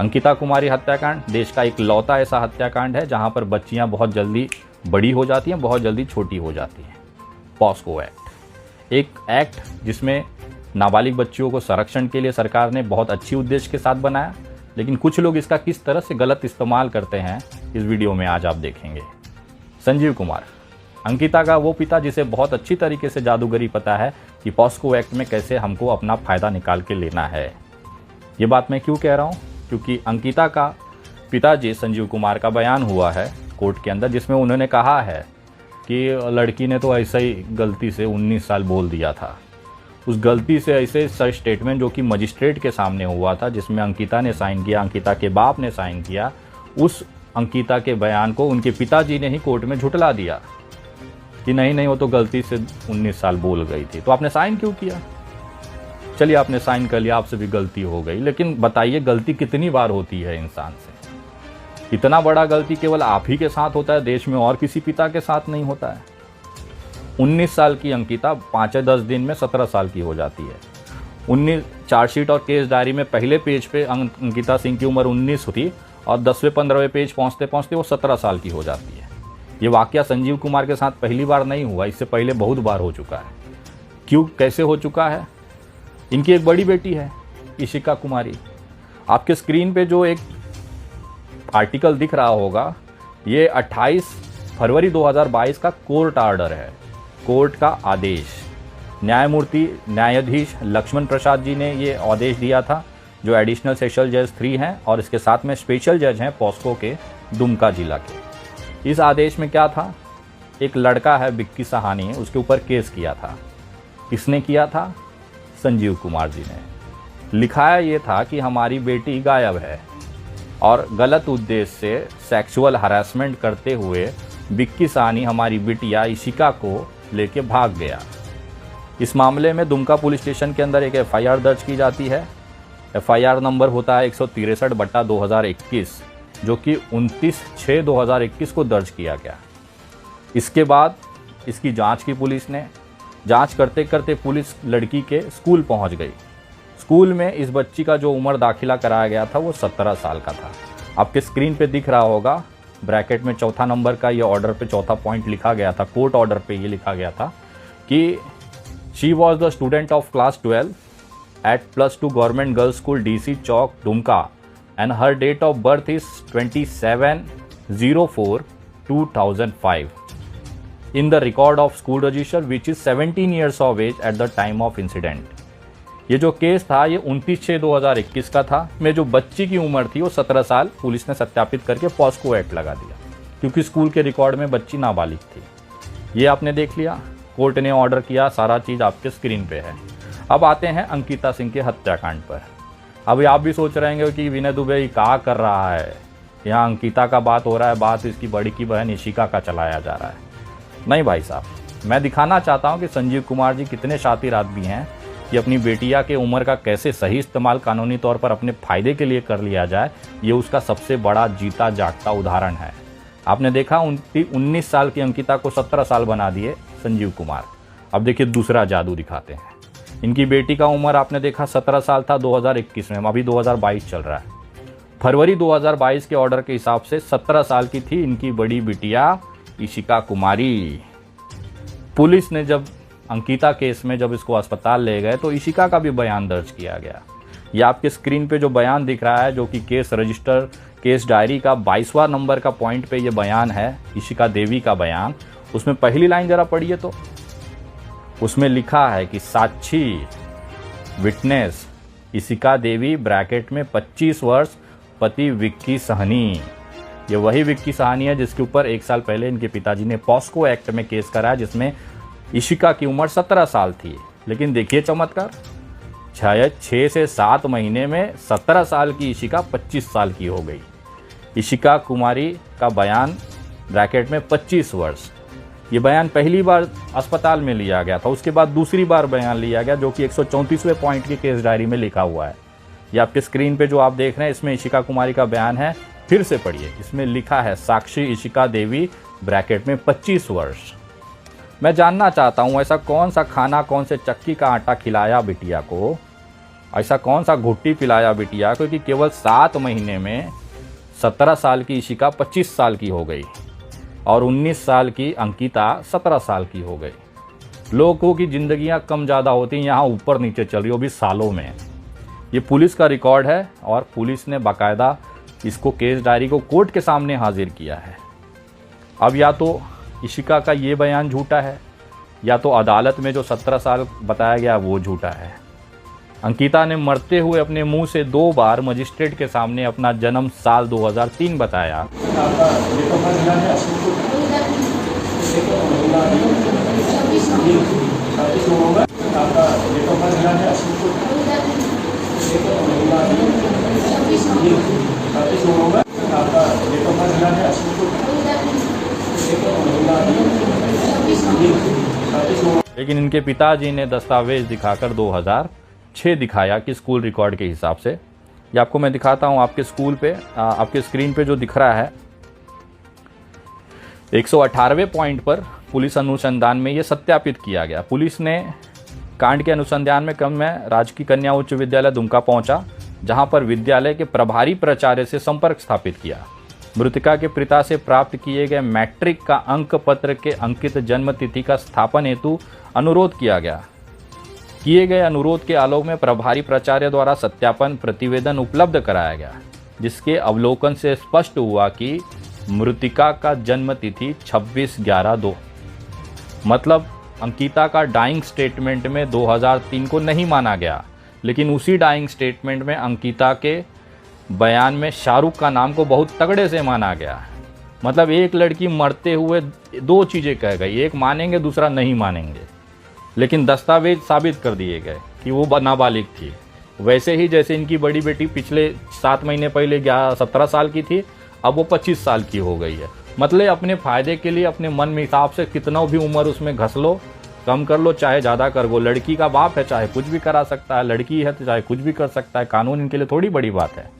अंकिता कुमारी हत्याकांड देश का इकलौता ऐसा हत्याकांड है जहां पर बच्चियां बहुत जल्दी बड़ी हो जाती हैं, बहुत जल्दी छोटी हो जाती हैं। पॉस्को एक्ट, एक एक्ट जिसमें नाबालिग बच्चियों को संरक्षण के लिए सरकार ने बहुत अच्छी उद्देश्य के साथ बनाया, लेकिन कुछ लोग इसका किस तरह से गलत इस्तेमाल करते हैं इस वीडियो में आज आप देखेंगे। संजीव कुमार, अंकिता का वो पिता जिसे बहुत अच्छी तरीके से जादूगरी पता है कि पॉस्को एक्ट में कैसे हमको अपना फ़ायदा निकाल के लेना है। ये बात मैं क्यों कह रहा हूँ, क्योंकि अंकिता का पिताजी संजीव कुमार का बयान हुआ है कोर्ट के अंदर, जिसमें उन्होंने कहा है कि लड़की ने तो ऐसा ही गलती से 19 साल बोल दिया था। उस गलती से ऐसे सच स्टेटमेंट जो कि मजिस्ट्रेट के सामने हुआ था, जिसमें अंकिता ने साइन किया, अंकिता के बाप ने साइन किया, उस अंकिता के बयान को उनके पिताजी ने ही कोर्ट में झुठला दिया कि नहीं वो तो गलती से 19 साल बोल गई थी। तो आपने साइन क्यों किया? चलिए आपने साइन कर लिया, आपसे भी गलती हो गई, लेकिन बताइए गलती कितनी बार होती है इंसान से? इतना बड़ा गलती केवल आप ही के साथ होता है, देश में और किसी पिता के साथ नहीं होता है। 19 साल की अंकिता 5-10 दिन में 17 साल की हो जाती है। 19 चार्जशीट और केस डायरी में पहले पेज पे अंकिता सिंह की उम्र 19 थी और 10वें-15वें पेज पहुंचते पहुंचते वो 17 साल की हो जाती है। ये वाकया संजीव कुमार के साथ पहली बार नहीं हुआ, इससे पहले बहुत बार हो चुका है। क्यों, कैसे हो चुका है? इनकी एक बड़ी बेटी है इशिका कुमारी। आपके स्क्रीन पे जो एक आर्टिकल दिख रहा होगा, ये 28 फरवरी 2022 का कोर्ट आर्डर है, कोर्ट का आदेश। न्यायाधीश लक्ष्मण प्रसाद जी ने ये आदेश दिया था, जो एडिशनल सेशन जज 3 हैं और इसके साथ में स्पेशल जज हैं पॉस्को के दुमका जिला के। इस आदेश में क्या था, एक लड़का है विक्की सहानी, उसके ऊपर केस किया था। किसने किया था? संजीव कुमार जी ने। लिखाया ये था कि हमारी बेटी गायब है और गलत उद्देश्य से सेक्सुअल हरासमेंट करते हुए विक्की सहानी हमारी बिटिया इशिका को लेके भाग गया। इस मामले में दुमका पुलिस स्टेशन के अंदर एक FIR दर्ज की जाती है। FIR नंबर होता है 163/2021, जो कि 29/6/2021 को दर्ज किया गया। इसके बाद इसकी जांच की पुलिस ने। जांच करते करते पुलिस लड़की के स्कूल पहुंच गई। स्कूल में इस बच्ची का जो उम्र दाखिला कराया गया था वो 17 साल का था। आपके स्क्रीन पे दिख रहा होगा, ब्रैकेट में 4था नंबर का ये ऑर्डर पे 4था पॉइंट लिखा गया था, कोर्ट ऑर्डर पे ये लिखा गया था कि she was the student of class 12 at +2 government girls school DC Chowk Dumka and her date of birth is 27/04/2005 in the record of school register which is 17 years of age at the time of incident। ये जो case था ये 29/6/2021 का था। में जो बच्ची की उम्र थी वो 17 साल पुलिस ने सत्यापित करके पॉस्को एक्ट लगा दिया, क्योंकि स्कूल के रिकॉर्ड में बच्ची नाबालिग थी। ये आपने देख लिया, कोर्ट ने ऑर्डर किया, सारा चीज़ आपके स्क्रीन पे है। अब आते हैं अंकिता सिंह के हत्याकांड पर। अभी आप भी सोच रहे होंगे कि विनय दुबे क्या कर रहा है, यहाँ अंकिता का बात हो रहा है, बात इसकी बड़ी की बहन इशिका का चलाया जा रहा है। नहीं भाई साहब, मैं दिखाना चाहता हूँ कि संजीव कुमार जी कितने शातिर आदमी हैं कि अपनी बेटिया के उम्र का कैसे सही इस्तेमाल कानूनी तौर पर अपने फायदे के लिए कर लिया जाए। ये उसका सबसे बड़ा जीता जागता उदाहरण है। आपने देखा 19 साल की अंकिता को 17 साल बना दिए संजीव कुमार। अब देखिए दूसरा जादू दिखाते हैं। इनकी बेटी का उम्र आपने देखा 17 साल था 2021 में, अभी 2022 चल रहा है। फरवरी 2022 के ऑर्डर के हिसाब से 17 साल की थी इनकी बड़ी बिटिया इशिका कुमारी। पुलिस ने जब अंकिता केस में जब इसको अस्पताल ले गए तो इशिका का भी बयान दर्ज किया गया। ये आपके स्क्रीन पे जो बयान दिख रहा है, जो कि केस रजिस्टर केस डायरी का 22वां नंबर का पॉइंट पे ये बयान है, इशिका देवी का बयान। उसमें पहली लाइन जरा पढ़िए तो, उसमें लिखा है कि साक्षी विटनेस इशिका देवी ब्रैकेट में 25 वर्ष, पति विक्की सहनी। ये वही विक्की सहनी है जिसके ऊपर 1 साल पहले इनके पिताजी ने पॉस्को एक्ट में केस कराया, जिसमें इशिका की उम्र 17 साल थी। लेकिन देखिए चमत्कार, 6 से 7 महीने में 17 साल की इशिका 25 साल की हो गई। इशिका कुमारी का बयान ब्रैकेट में 25 वर्ष। ये बयान पहली बार अस्पताल में लिया गया था, उसके बाद दूसरी बार बयान लिया गया, जो कि 134वें पॉइंट की केस डायरी में लिखा हुआ है। ये आपके स्क्रीन पे जो आप देख रहे हैं, इसमें इशिका कुमारी का बयान है। फिर से पढ़िए, इसमें लिखा है साक्षी इशिका देवी ब्रैकेट में 25 वर्ष। मैं जानना चाहता हूँ ऐसा कौन सा खाना, कौन से चक्की का आटा खिलाया बिटिया को ऐसा कौन सा घुट्टी पिलाया बिटिया को कि केवल 7 महीने में 17 साल की इशिका 25 साल की हो गई और 19 साल की अंकिता 17 साल की हो गई। लोगों की ज़िंदगियां कम ज़्यादा होती हैं, यहाँ ऊपर नीचे चल रही हो भी सालों में। ये पुलिस का रिकॉर्ड है और पुलिस ने बाकायदा इसको केस डायरी को कोर्ट के सामने हाजिर किया है। अब या तो इशिका का ये बयान झूठा है या तो अदालत में जो 17 साल बताया गया वो झूठा है। अंकिता ने मरते हुए अपने मुंह से 2 बार मजिस्ट्रेट के सामने अपना जन्म साल 2003 बताया। लेकिन इनके पिताजी ने दस्तावेज दिखाकर 2006 दिखाया कि स्कूल रिकॉर्ड के हिसाब से। ये आपको मैं दिखाता हूँ आपके स्कूल पे, आपके स्क्रीन पे जो दिख रहा है 118वें पॉइंट पर पुलिस अनुसंधान में ये सत्यापित किया गया। पुलिस ने कांड के अनुसंधान में क्रम में राजकीय कन्या उच्च विद्यालय दुमका पहुंचा, जहां पर विद्यालय के प्रभारी प्राचार्य से संपर्क स्थापित किया। मृतका के पिता से प्राप्त किए गए मैट्रिक का अंक पत्र के अंकित जन्म तिथि का स्थापन हेतु अनुरोध किया गया। किए गए अनुरोध के आलोक में प्रभारी प्राचार्य द्वारा सत्यापन प्रतिवेदन उपलब्ध कराया गया, जिसके अवलोकन से स्पष्ट हुआ कि मृतिका का जन्म तिथि 26/11/2, मतलब अंकिता का डाइंग स्टेटमेंट में 2003 को नहीं माना गया, लेकिन उसी डाइंग स्टेटमेंट में अंकिता के बयान में शाहरुख का नाम को बहुत तगड़े से माना गया। मतलब एक लड़की मरते हुए 2 चीज़ें कह गई, एक मानेंगे दूसरा नहीं मानेंगे, लेकिन दस्तावेज साबित कर दिए गए कि वो नाबालिग थी। वैसे ही जैसे इनकी बड़ी बेटी पिछले 7 महीने पहले 17 साल की थी, अब वो 25 साल की हो गई है। मतलब अपने फ़ायदे के लिए अपने मन में हिसाब से कितना भी उम्र उसमें घस लो, कम कर लो, चाहे ज़्यादा कर वो। लड़की का बाप है, चाहे कुछ भी करा सकता है, लड़की है तो चाहे कुछ भी कर सकता है। कानून इनके लिए थोड़ी बड़ी बात है।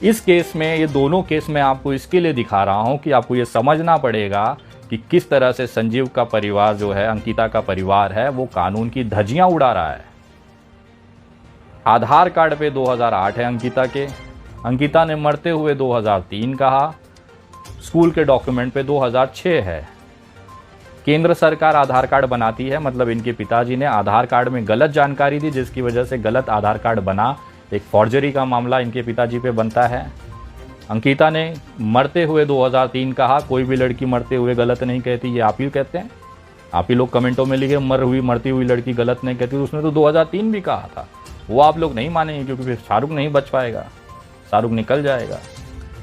इस केस में, ये दोनों केस में आपको इसके लिए दिखा रहा हूँ कि आपको ये समझना पड़ेगा कि किस तरह से संजीव का परिवार जो है, अंकिता का परिवार है, वो कानून की धज्जियाँ उड़ा रहा है। आधार कार्ड पे 2008 है अंकिता के। अंकिता ने मरते हुए 2003 कहा। स्कूल के डॉक्यूमेंट पे 2006 है। केंद्र सरकार आधार कार्ड बनाती है, मतलब इनके पिताजी ने आधार कार्ड में गलत जानकारी दी, जिसकी वजह से गलत आधार कार्ड बना। एक फॉर्जरी का मामला इनके पिताजी पे बनता है। अंकिता ने मरते हुए 2003 कहा। कोई भी लड़की मरते हुए गलत नहीं कहती, ये आप ही कहते हैं। आप ही लोग कमेंटों में लिखे मरती हुई लड़की गलत नहीं कहती। उसने तो 2003 भी कहा था। वो आप लोग नहीं मानेंगे क्योंकि फिर शाहरुख नहीं बच पाएगा, शाहरुख निकल जाएगा।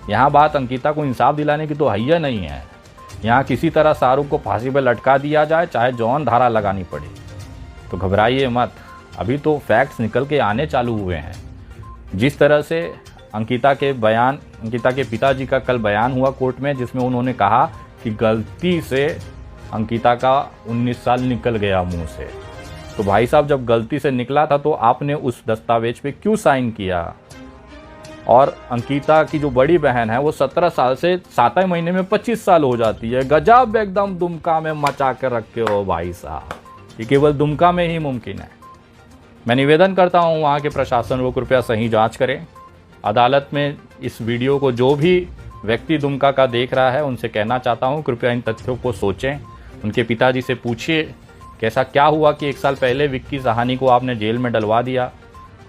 यहाँ बात अंकिता को इंसाफ दिलाने की तो हैया नहीं है। यहाँ किसी तरह शाहरुख को फांसी पर लटका दिया जाए, चाहे जौन धारा लगानी पड़े। तो घबराइए मत, अभी तो फैक्ट्स निकल के आने चालू हुए हैं। जिस तरह से अंकिता के पिताजी का कल बयान हुआ कोर्ट में, जिसमें उन्होंने कहा कि गलती से अंकिता का 19 साल निकल गया मुंह से। तो भाई साहब, जब गलती से निकला था तो आपने उस दस्तावेज पे क्यों साइन किया? और अंकिता की जो बड़ी बहन है वो 17 साल से 7 महीने में 25 साल हो जाती है। गजब, एकदम दुमका में मचा कर रखे हो भाई साहब। ये केवल दुमका में ही मुमकिन है। मैं निवेदन करता हूँ वहाँ के प्रशासन को कृपया सही जांच करें। अदालत में इस वीडियो को जो भी व्यक्ति दुमका का देख रहा है उनसे कहना चाहता हूँ, कृपया इन तथ्यों को सोचें। उनके पिताजी से पूछिए कैसा क्या हुआ कि 1 साल पहले विक्की साहनी को आपने जेल में डलवा दिया।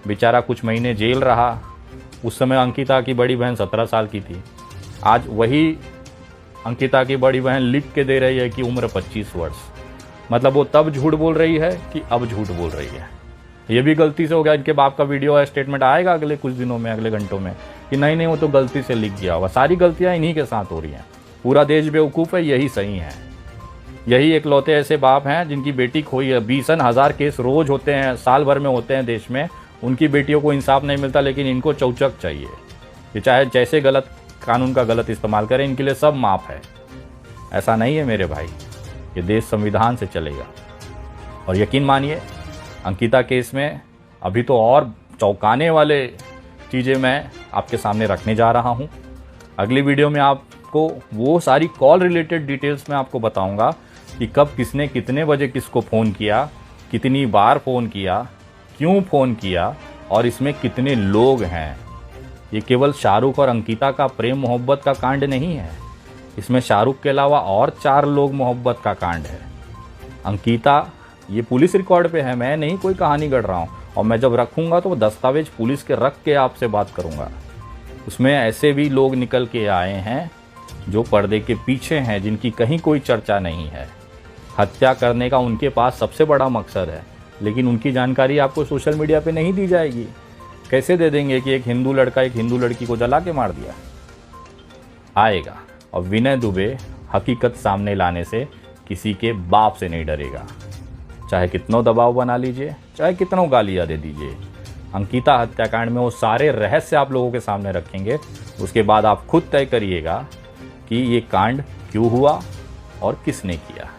बेचारा कुछ महीने जेल रहा। उस समय अंकिता की बड़ी बहन 17 साल की थी। आज वही अंकिता की बड़ी बहन लिख के दे रही है कि उम्र 25 वर्ष। मतलब वो तब झूठ बोल रही है कि अब झूठ बोल रही है। ये भी गलती से हो गया। इनके बाप का वीडियो है, स्टेटमेंट आएगा अगले कुछ दिनों में, अगले घंटों में, कि नहीं वो तो गलती से लिख गया होगा। सारी गलतियां इन्हीं के साथ हो रही हैं। पूरा देश बेवकूफ़ है, यही सही है। यही इकलौते ऐसे बाप हैं जिनकी बेटी खोई है। 20,000 केस रोज होते हैं, साल भर में होते हैं देश में। उनकी बेटियों को इंसाफ नहीं मिलता, लेकिन इनको चौचक चाहिए। ये चाहे जैसे गलत कानून का गलत इस्तेमाल करें, इनके लिए सब माफ़ है। ऐसा नहीं है मेरे भाई, ये देश संविधान से चलेगा। और यकीन मानिए, अंकिता केस में अभी तो और चौंकाने वाले चीज़ें मैं आपके सामने रखने जा रहा हूँ। अगली वीडियो में आपको वो सारी कॉल रिलेटेड डिटेल्स मैं आपको बताऊँगा कि कब किसने कितने बजे किसको फ़ोन किया, कितनी बार फ़ोन किया, क्यों फ़ोन किया, और इसमें कितने लोग हैं। ये केवल शाहरुख और अंकिता का प्रेम मोहब्बत का कांड नहीं है, इसमें शाहरुख के अलावा और 4 लोग मोहब्बत का कांड है। अंकिता, ये पुलिस रिकॉर्ड पे है, मैं नहीं कोई कहानी गढ़ रहा हूँ, और मैं जब रखूँगा तो वो दस्तावेज पुलिस के रख के आपसे बात करूँगा। उसमें ऐसे भी लोग निकल के आए हैं जो पर्दे के पीछे हैं, जिनकी कहीं कोई चर्चा नहीं है। हत्या करने का उनके पास सबसे बड़ा मकसद है, लेकिन उनकी जानकारी आपको सोशल मीडिया पे नहीं दी जाएगी। कैसे दे देंगे कि एक हिंदू लड़का एक हिंदू लड़की को जला के मार दिया? आएगा, और विनय दुबे हकीकत सामने लाने से किसी के बाप से नहीं डरेगा। चाहे कितनों दबाव बना लीजिए, चाहे कितनों गालियाँ दे दीजिए, अंकिता हत्याकांड में वो सारे रहस्य आप लोगों के सामने रखेंगे। उसके बाद आप खुद तय करिएगा कि ये कांड क्यों हुआ और किसने किया।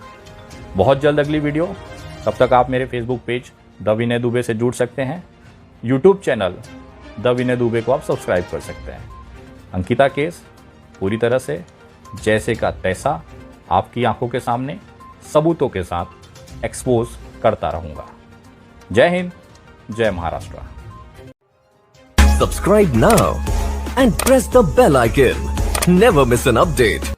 बहुत जल्द अगली वीडियो। तब तक आप मेरे फेसबुक पेज द विनय दुबे से जुड़ सकते हैं। यूट्यूब चैनल द विनय दुबे को आप सब्सक्राइब कर सकते हैं। अंकिता केस पूरी तरह से जैसे का तैसा आपकी आंखों के सामने सबूतों के साथ एक्सपोज करता रहूंगा। जय हिंद, जय Maharashtra. Subscribe now and press the bell icon. Never miss an update.